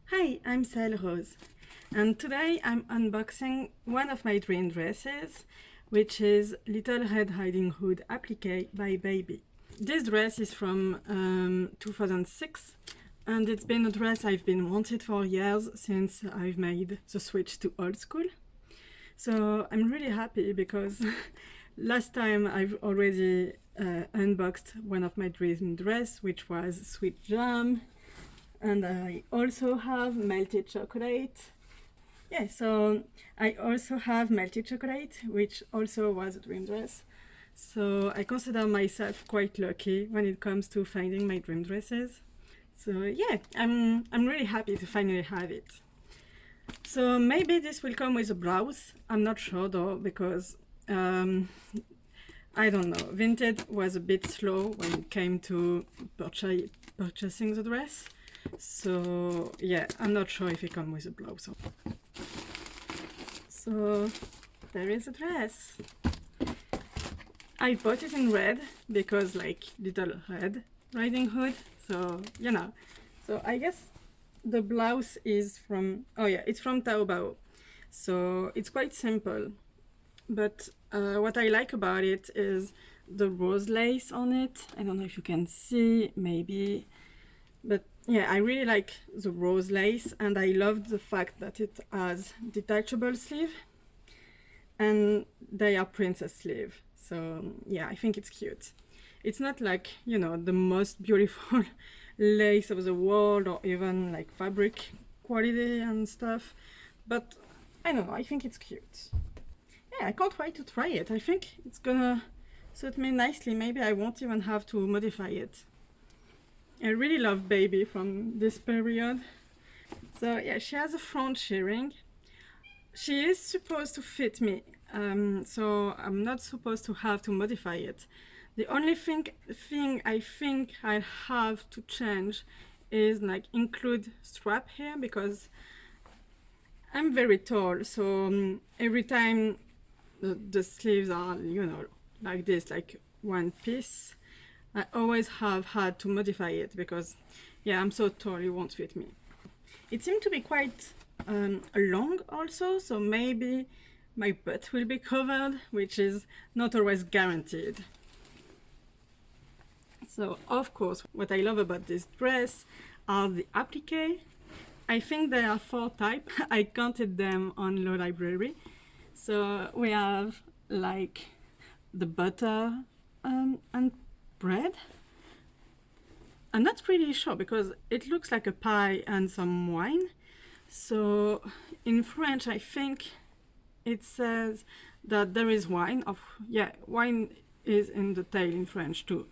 Hi, I'm Sel Rose, and today I'm unboxing one of my dream dresses, which is Little Red Riding Hood Appliqué by Baby. This dress is from 2006, and it's been a dress I've been wanting for years since I've made the switch to old school. So I'm really happy because last time I've already unboxed one of my dream dress, which was Sweet Jam. And I also have melted chocolate. Yeah, so I also have melted chocolate, which also was a dream dress. So I consider myself quite lucky when it comes to finding my dream dresses. So yeah, I'm really happy to finally have it. So maybe this will come with a blouse. I'm not sure though, because I don't know. Vinted was a bit slow when it came to purchasing the dress. So yeah, I'm not sure if it comes with a blouse. So there is a dress. I bought it in red because like Little Red Riding Hood, so you know. So I guess the blouse is from, oh yeah, it's from Taobao. So it's quite simple, but what I like about it is the rose lace on it. I don't know if you can see, maybe, but yeah, I really like the rose lace, and I love the fact that it has detachable sleeve and they are princess sleeve. So yeah, I think it's cute. It's not like, you know, the most beautiful lace of the world or even like fabric quality and stuff, but I don't know, I think it's cute. Yeah, I can't wait to try it. I think it's gonna suit me nicely. Maybe I won't even have to modify it. I really love Baby from this period. So yeah, she has a front shearing. She is supposed to fit me, so I'm not supposed to have to modify it. The only thing I think I have to change is like include strap here, because I'm very tall, so every time the sleeves are, you know, like this, like one piece, I always have had to modify it because, yeah, I'm so tall, it won't fit me. It seemed to be quite long also, so maybe my butt will be covered, which is not always guaranteed. So, of course, what I love about this dress are the appliques. I think there are 4 types. I counted them on Low Library. So we have like the butter and bread. I'm not pretty sure because it looks like a pie and some wine. So in French, I think it says that there is wine. Yeah, wine is in the tail in French too.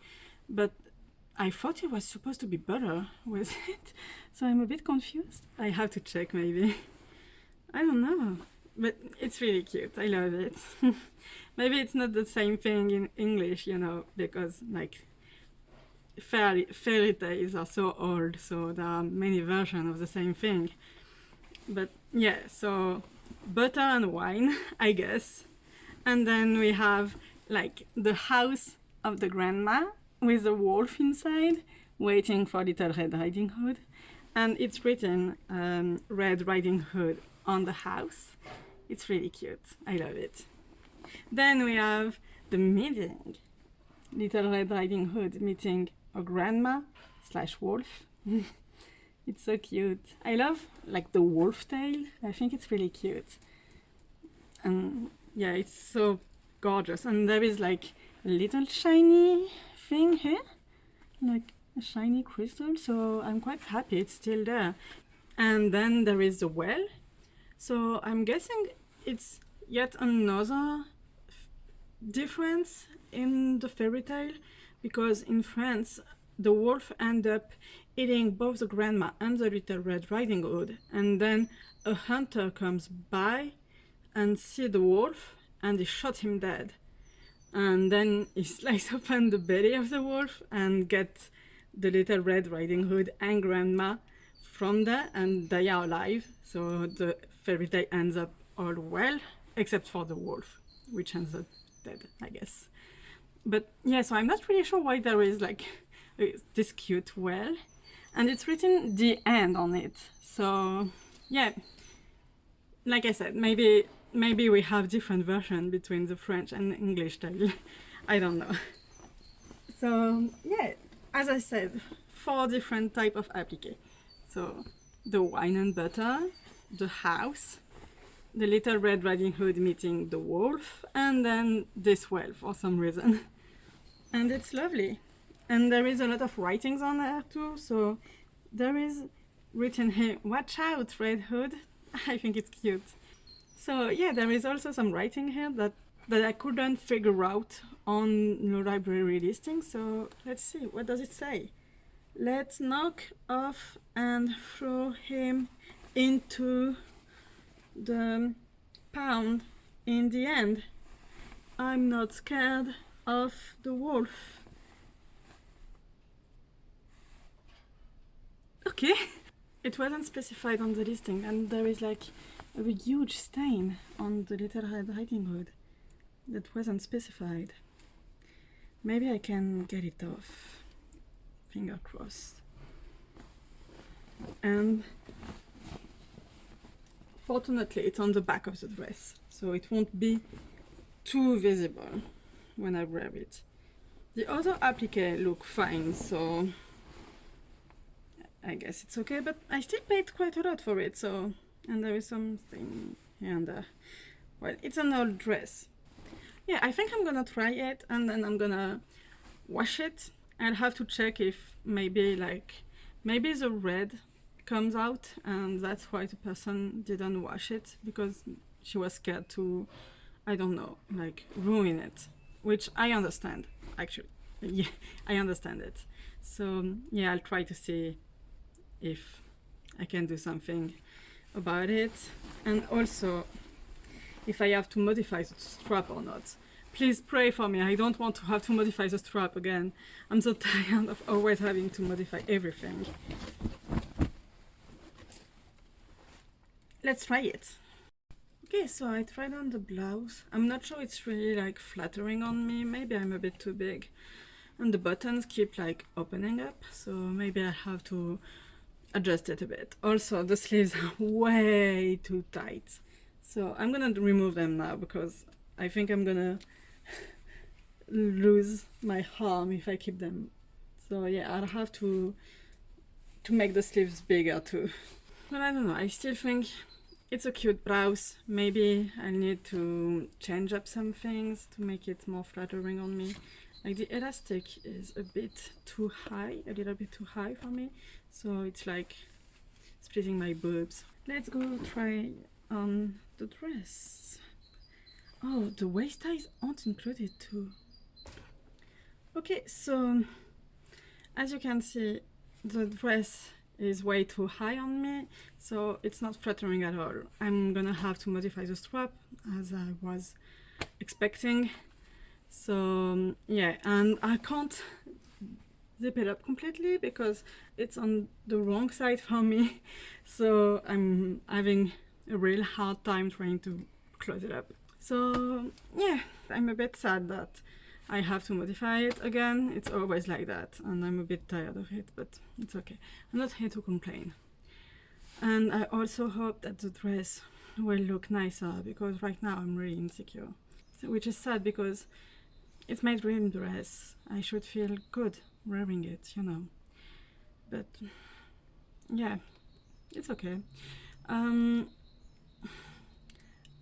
But I thought it was supposed to be butter with it. So I'm a bit confused. I have to check maybe. I don't know. But it's really cute. I love it. Maybe it's not the same thing in English, you know, because like fairy tales are so old, so there are many versions of the same thing. But yeah, so butter and wine, I guess. And then we have like the house of the grandma with a wolf inside waiting for Little Red Riding Hood. And it's written Red Riding Hood on the house. It's really cute. I love it. Then we have the meeting. Little Red Riding Hood meeting a grandma / wolf. It's so cute. I love like the wolf tail. I think it's really cute. And yeah, it's so gorgeous. And there is like a little shiny thing here, like a shiny crystal. So I'm quite happy it's still there. And then there is the well. So I'm guessing it's yet another difference in the fairy tale, because in France the wolf end up eating both the grandma and the Little Red Riding Hood, and then a hunter comes by and see the wolf and he shot him dead, and then he slices open the belly of the wolf and gets the Little Red Riding Hood and grandma from there, and they are alive. So the fairy tale ends up all well, except for the wolf, which ends up dead, I guess. But yeah, so I'm not really sure why there is like this cute well. and it's written the end on it. So yeah, like I said, maybe we have different version between the French and English title. I don't know. So yeah, as I said, 4 different type of appliqué. So the wine and butter, the house, the little Red Riding Hood meeting the wolf, and then this whale for some reason. And it's lovely. And there is a lot of writings on there too. So there is written here, "Watch out, Red Hood." I think it's cute. So yeah, there is also some writing here that I couldn't figure out on the library listing. So let's see, what does it say? "Let's knock off and throw him into the pound in the end. I'm not scared of the wolf." Okay. It wasn't specified on the listing, and there is like a huge stain on the little Red Riding Hood that wasn't specified. Maybe I can get it off. Finger crossed. And fortunately it's on the back of the dress, so it won't be too visible when I wear it. The other appliqué look fine, so I guess it's okay, but I still paid quite a lot for it, so, and there is something here and there. Well, it's an old dress. Yeah, I think I'm gonna try it, and then I'm gonna wash it. I'll have to check if maybe the red comes out, and that's why the person didn't wash it, because she was scared to, I don't know, like ruin it, which I understand, actually. Yeah, I understand it. So yeah, I'll try to see if I can do something about it, and also if I have to modify the strap or not. Please pray for me. I don't want to have to modify the strap again. I'm so tired of always having to modify everything. Let's try it. Okay, so I tried on the blouse. I'm not sure it's really like flattering on me. Maybe I'm a bit too big. And the buttons keep like opening up, so maybe I have to adjust it a bit. Also, the sleeves are way too tight. So I'm gonna remove them now, because I think I'm gonna lose my arm if I keep them. So yeah, I'll have to make the sleeves bigger too. But I don't know, I still think it's a cute blouse. Maybe I need to change up some things to make it more flattering on me. Like the elastic is a bit too high, a little bit too high for me. So it's like splitting my boobs. Let's go try on the dress. Oh, the waist ties aren't included too. Okay, so as you can see, the dress is way too high on me, so it's not flattering at all. I'm gonna have to modify the strap, as I was expecting. So yeah, and I can't zip it up completely because it's on the wrong side for me, so I'm having a real hard time trying to close it up. So yeah, I'm a bit sad that I have to modify it again. It's always like that, and I'm a bit tired of it, but it's okay. I'm not here to complain. And I also hope that the dress will look nicer, because right now I'm really insecure, which is sad because it's my dream dress. I should feel good wearing it, you know. But yeah, it's okay. I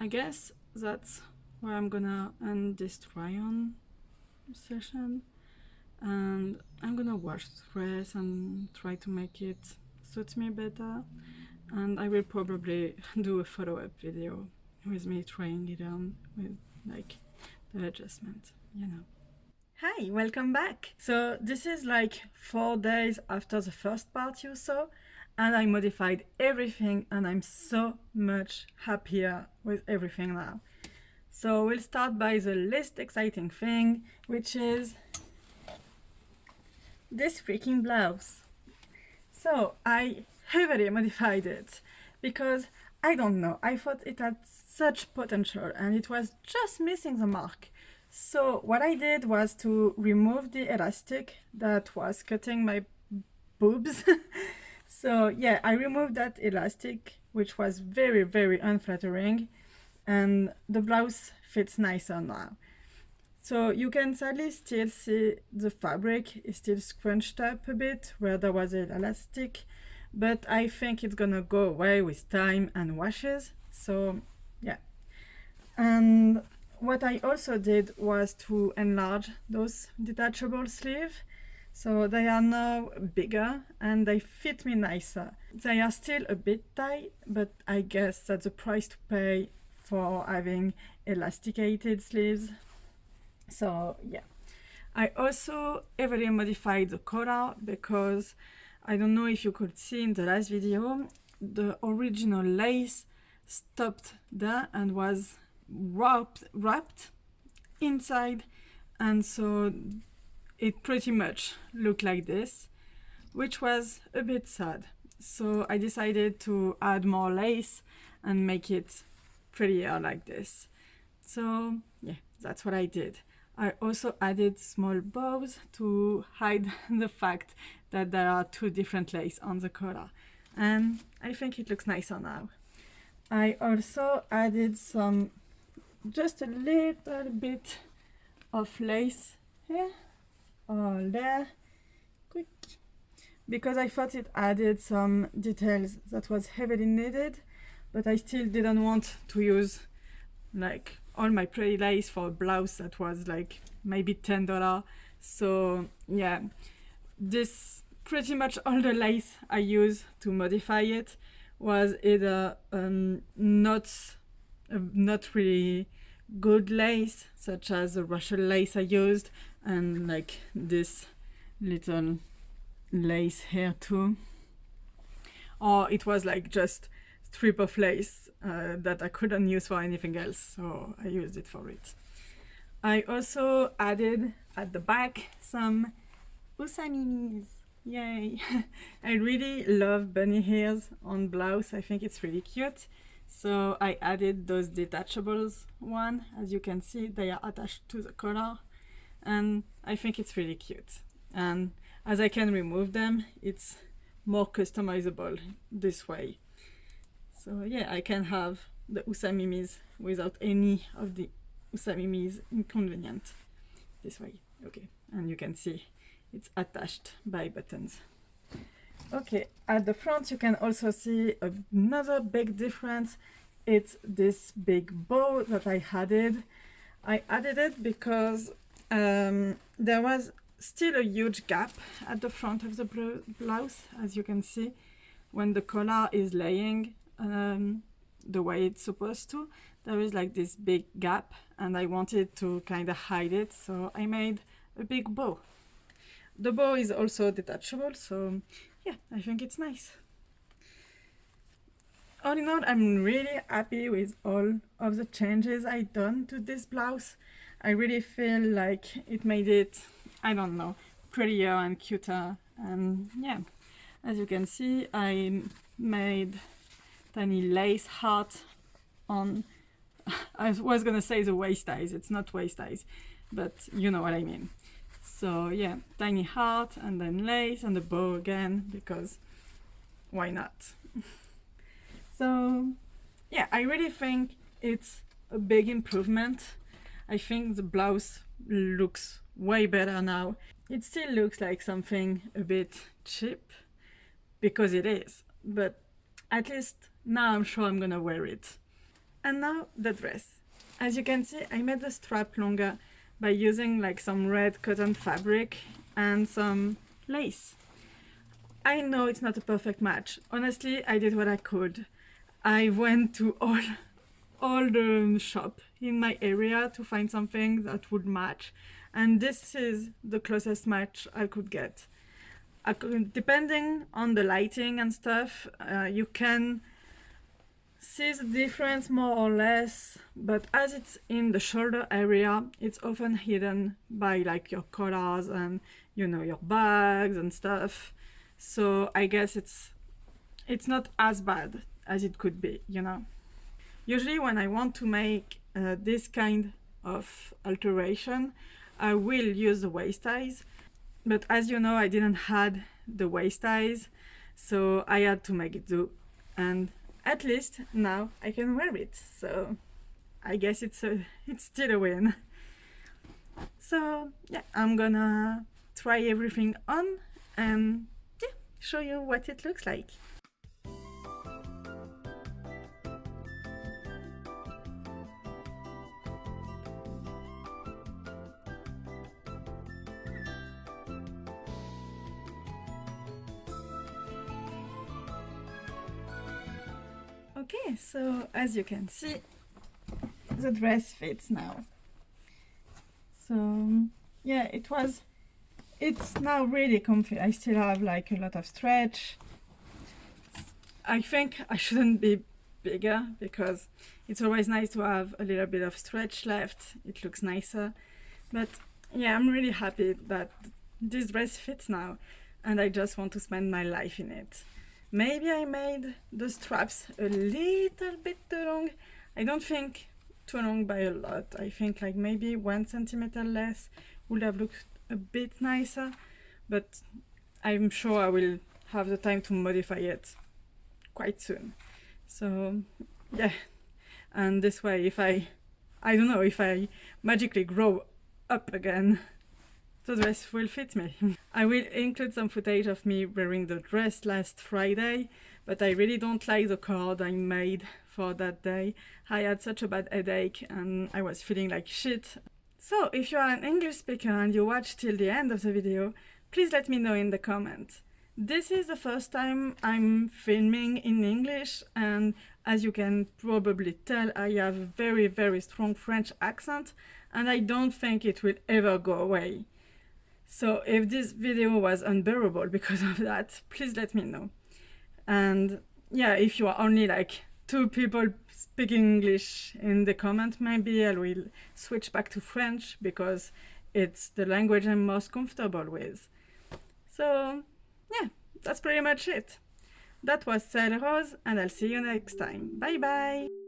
guess that's where I'm gonna end this try-on session, and I'm gonna wash the dress and try to make it suit me better, and I will probably do a follow-up video with me trying it on with like the adjustment, you know. Hi, welcome back. So this is like 4 days after the first part you saw, and I modified everything, and I'm so much happier with everything now. So we'll start by the least exciting thing, which is this freaking blouse. So I heavily modified it because I don't know, I thought it had such potential and it was just missing the mark. So what I did was to remove the elastic that was cutting my boobs. So yeah, I removed that elastic, which was very, very unflattering, and the blouse fits nicer now. So you can sadly still see the fabric is still scrunched up a bit where there was an elastic, but I think it's gonna go away with time and washes. So yeah. And what I also did was to enlarge those detachable sleeves. So they are now bigger and they fit me nicer. They are still a bit tight, but I guess that's the price to pay for having elasticated sleeves. So yeah, I also heavily modified the collar because I don't know if you could see in the last video, the original lace stopped there and was wrapped inside, and so it pretty much looked like this, which was a bit sad. So I decided to add more lace and make it prettier like this. So yeah, that's what I did. I also added small bows to hide the fact that there are two different lace on the collar, and I think it looks nicer now. I also added just a little bit of lace here or there, quick, because I thought it added some details that was heavily needed, but I still didn't want to use like all my pretty lace for a blouse that was like maybe $10. So yeah, this pretty much all the lace I used to modify it was either not really good lace, such as the Russian lace I used, and like this little lace here too, or it was like just strip of lace that I couldn't use for anything else, so I used it for it. I also added at the back some usamimis. Yay! I really love bunny ears on blouse. I think it's really cute. So I added those detachables one. As you can see, they are attached to the collar, and I think it's really cute. And as I can remove them, it's more customizable this way. So yeah, I can have the usamimis without any of the usamimis inconvenient this way. Okay, and you can see it's attached by buttons. Okay, at the front you can also see another big difference. It's this big bow that I added. I added it because there was still a huge gap at the front of the blouse, as you can see, when the collar is laying the way it's supposed to. There is like this big gap, and I wanted to kind of hide it, so I made a big bow. The bow is also detachable, so yeah, I think it's nice. All in all, I'm really happy with all of the changes I've done to this blouse. I really feel like it made it, I don't know, prettier and cuter. And yeah, as you can see, I made tiny lace heart on, I was gonna say the waist ties, it's not waist ties, but you know what I mean. So yeah, tiny heart and then lace and the bow again, because why not? So yeah, I really think it's a big improvement. I think the blouse looks way better now. It still looks like something a bit cheap, because it is, but at least now I'm sure I'm gonna wear it. And now the dress. As you can see, I made the strap longer by using like some red cotton fabric and some lace. I know it's not a perfect match. Honestly, I did what I could. I went to all the shop in my area to find something that would match, and this is the closest match I could get. Depending on the lighting and stuff, you can see the difference more or less, but as it's in the shoulder area, it's often hidden by like your collars and, you know, your bags and stuff. So I guess it's not as bad as it could be, you know. Usually when I want to make this kind of alteration, I will use the waist ties, but as you know, I didn't had the waist size, so I had to make it do, and at least now I can wear it, so I guess it's still a win. So yeah, I'm gonna try everything on and yeah, show you what it looks like. Okay, so as you can see, the dress fits now. So yeah, it's now really comfy. I still have like a lot of stretch. I think I shouldn't be bigger because it's always nice to have a little bit of stretch left. It looks nicer. But yeah, I'm really happy that this dress fits now and I just want to spend my life in it. Maybe I made the straps a little bit too long. I don't think too long by a lot. I think like maybe 1 centimeter less would have looked a bit nicer, but I'm sure I will have the time to modify it quite soon. So yeah, and this way if I don't know, if I magically grow up again, the dress will fit me. I will include some footage of me wearing the dress last Friday, but I really don't like the card I made for that day. I had such a bad headache and I was feeling like shit. So if you are an English speaker and you watch till the end of the video, please let me know in the comments. This is the first time I'm filming in English, and as you can probably tell, I have a very, very strong French accent and I don't think it will ever go away. So if this video was unbearable because of that, please let me know. And yeah, if you are only like 2 people speaking English in the comment, maybe I will switch back to French because it's the language I'm most comfortable with. So yeah, that's pretty much it. That was Sel Rose and I'll see you next time. Bye bye!